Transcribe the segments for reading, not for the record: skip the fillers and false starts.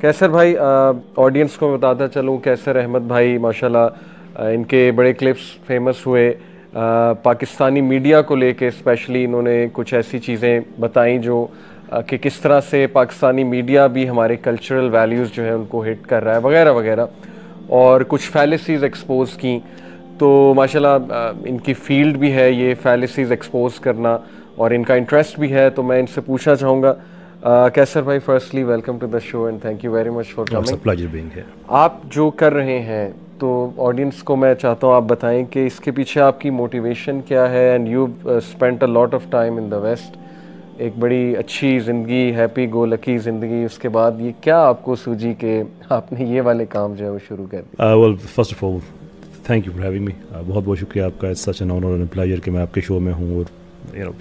کیسر بھائی آڈینس کو بتاتا چلوں، کیسر احمد بھائی ماشاءاللہ ان کے بڑے کلپس فیمس ہوئے پاکستانی میڈیا کو لے کے، اسپیشلی انہوں نے کچھ ایسی چیزیں بتائیں جو کہ کس طرح سے پاکستانی میڈیا بھی ہمارے کلچرل ویلیوز جو ہے ان کو ہٹ کر رہا ہے وغیرہ وغیرہ، اور کچھ فیلسیز ایکسپوز کیں. تو ماشاءاللہ ان کی فیلڈ بھی ہے یہ فیلسیز ایکسپوز کرنا، اور ان کا انٹرسٹ بھی ہے. تو میں ان سے پوچھنا چاہوں گا کیسر بھائی، firstly welcome to the show and thank you very much for coming. آپ جو کر رہے ہیں تو آڈینس کو میں چاہتا ہوں آپ بتائیں کہ اس کے پیچھے آپ کی موٹیویشن کیا ہے. And you spent a lot of time in the West, ایک بڑی اچھی زندگی، ہیپی گو لکی زندگی. اس کے بعد یہ کیا آپ کو سوجی کہ آپ نے یہ والے کام جو ہے وہ شروع کر دیا؟ Well first of all thank you for having me. بہت بہت شکریہ آپ کا. Such an honour and pleasure کہ میں آپ کے شو میں ہوں اور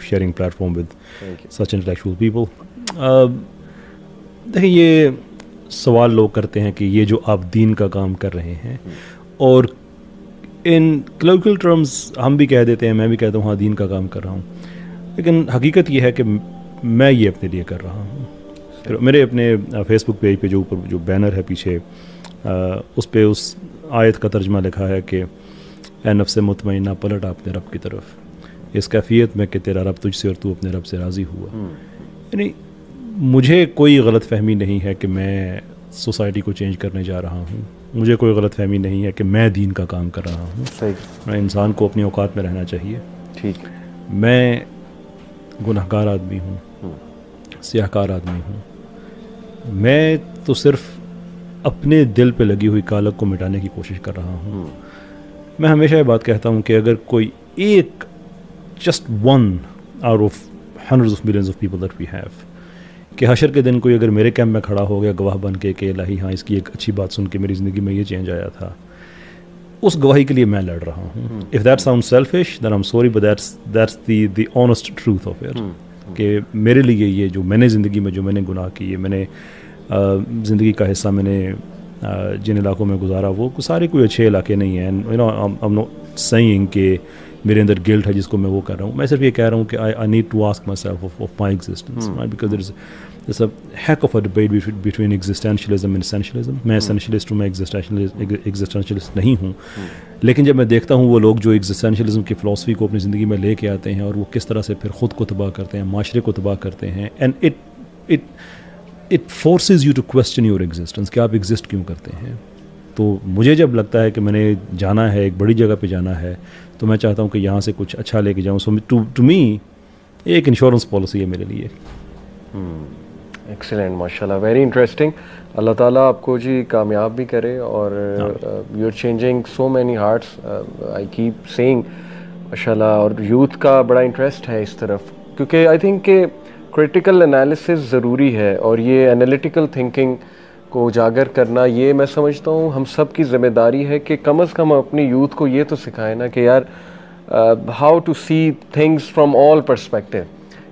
sharing platform with such intellectual people. دیکھیں، یہ سوال لوگ کرتے ہیں کہ یہ جو آپ دین کا کام کر رہے ہیں، اور ان کلیکول ٹرمز ہم بھی کہہ دیتے ہیں، میں بھی کہتا ہوں ہاں دین کا کام کر رہا ہوں، لیکن حقیقت یہ ہے کہ میں یہ اپنے لیے کر رہا ہوں. میرے اپنے فیس بک پیج پہ جو اوپر جو بینر ہے پیچھے، اس پہ اس آیت کا ترجمہ لکھا ہے کہ اے نفس مطمئنہ پلٹ اپنے رب کی طرف، اس کیفیت میں کہ تیرا رب تجھ سے اور تو اپنے رب سے راضی ہوا. یعنی مجھے کوئی غلط فہمی نہیں ہے کہ میں سوسائٹی کو چینج کرنے جا رہا ہوں، مجھے کوئی غلط فہمی نہیں ہے کہ میں دین کا کام کر رہا ہوں. میں انسان کو اپنی اوقات میں رہنا چاہیے. ٹھیک، میں گناہ گار آدمی ہوں، سیاہ کار آدمی ہوں. میں تو صرف اپنے دل پہ لگی ہوئی کالک کو مٹانے کی کوشش کر رہا ہوں. میں ہمیشہ یہ بات کہتا ہوں کہ اگر کوئی ایک just one out of hundreds of millions of people that we have, کہ حشر کے دن کوئی اگر میرے کیمپ میں کھڑا ہو گیا گواہ بن کے کہ الہی ہاں اس کی ایک اچھی بات سن کے میری زندگی میں یہ چینج آیا تھا، اس گواہی کے لیے میں لڑ رہا ہوں. If that sound selfish then I am sorry but that's the honest truth of it. کہ میرے لیے یہ جو میں نے زندگی میں جو میں نے گناہ کیے، میں نے زندگی کا حصہ میں نے جن علاقوں میں گزارا، وہ سارے کوئی اچھے علاقے نہیں ہیں. You know I am not saying کہ میرے اندر گلٹ ہے جس کو میں وہ کر رہا ہوں. میں صرف یہ کہہ رہا ہوں کہ I need to ask myself of my existence, because there is a heck of a debate between existentialism and essentialism. میں ایسینشلسٹ ہوں، میں ایگزسٹینشلسٹ نہیں ہوں. لیکن جب میں دیکھتا ہوں وہ لوگ جو ایگزسٹینشلزم کی فلاسفی کو اپنی زندگی میں لے کے آتے ہیں، اور وہ کس طرح سے پھر خود کو تباہ کرتے ہیں، معاشرے کو تباہ کرتے ہیں، and it forces you to question your existence کہ آپ ایگزسٹ کیوں کرتے ہیں. تو مجھے جب لگتا ہے کہ میں نے جانا ہے، ایک بڑی جگہ پہ جانا ہے، تو میں چاہتا ہوں کہ یہاں سے کچھ اچھا لے کے جاؤں. سو ٹو می ایک انشورنس پالیسی ہے میرے لیے. ایکسیلنٹ، ماشاء اللہ، ویری انٹرسٹنگ. اللہ تعالیٰ آپ کو جی کامیاب بھی کرے، اور you are changing so many hearts, I keep saying ماشاء اللہ. اور یوتھ کا بڑا انٹرسٹ ہے اس طرف، کیونکہ آئی تھنک کہ کریٹیکل انالیسس ضروری ہے، اور یہ انالیٹیکل تھنکنگ کو اجاگر کرنا، یہ میں سمجھتا ہوں ہم سب کی ذمہ داری ہے کہ کم از کم اپنی یوتھ کو یہ تو سکھائیں نا کہ یار how to see things from all perspective.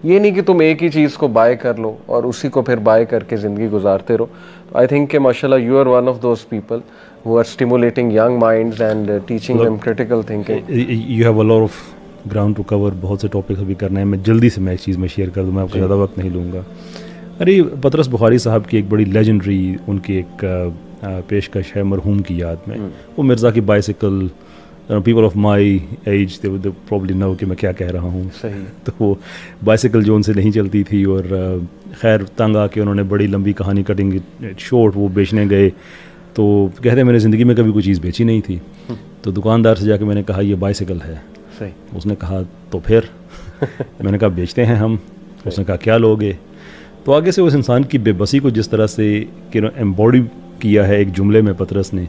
یہ نہیں کہ تم ایک ہی چیز کو بائی کر لو اور اسی کو پھر بائی کر کے زندگی گزارتے رہو. آئی تھنک کہ ماشاء اللہ you are one of those people who are stimulating young minds and teaching them critical thinking. You have a lot of ground to cover, بہت سے ٹاپکس ابھی کرنے ہیں. میں جلدی سے میں ایک چیز میں شیئر کر دوں، میں آپ کو زیادہ وقت نہیں لوں گا. ارے پطرس بخاری صاحب کی ایک بڑی لیجنڈری ان کی ایک پیشکش ہے مرحوم کی یاد میں. وہ مرزا کی bicycle, people of my age they probably know کہ میں کیا کہہ رہا ہوں. صحیح. تو وہ بائیسیکل جو ان سے نہیں چلتی تھی، اور خیر تنگ آ کے انہوں نے بڑی لمبی کہانی کٹنگ شورٹ وہ بیچنے گئے. تو کہتے ہیں میں نے زندگی میں کبھی کوئی چیز بیچی نہیں تھی. تو دکاندار سے جا کے میں نے کہا یہ بائیسیکل ہے. صحیح. اس نے کہا تو پھر میں نے کہا بیچتے ہیں ہم. اس نے کہا کیا لوگے؟ تو آگے سے اس انسان کی بے بسی کو جس طرح سے ایمبوڈی کیا ہے ایک جملے میں پطرس نے،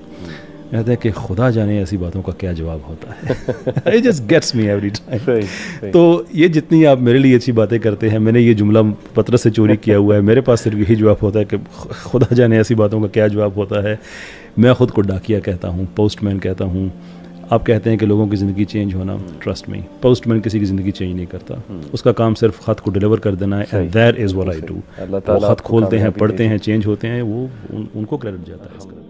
کہتے ہیں کہ خدا جانے ایسی باتوں کا کیا جواب ہوتا ہے. It just gets me every time. تو یہ جتنی آپ میرے لیے اچھی باتیں کرتے ہیں، میں نے یہ جملہ پطرس سے چوری کیا ہوا ہے. میرے پاس صرف یہی جواب ہوتا ہے کہ خدا جانے ایسی باتوں کا کیا جواب ہوتا ہے. میں خود کو ڈاکیا کہتا ہوں، پوسٹ مین کہتا ہوں. آپ کہتے ہیں کہ لوگوں کی زندگی چینج ہونا، ٹرسٹ می پوسٹ مین کسی کی زندگی چینج نہیں کرتا. اس کا کام صرف خط کو ڈیلیور کر دینا ہے. And that is what I do. وہ خط کھولتے ہیں، پڑھتے ہیں، چینج ہوتے ہیں، وہ ان کو کریڈٹ جاتا ہے اس کا.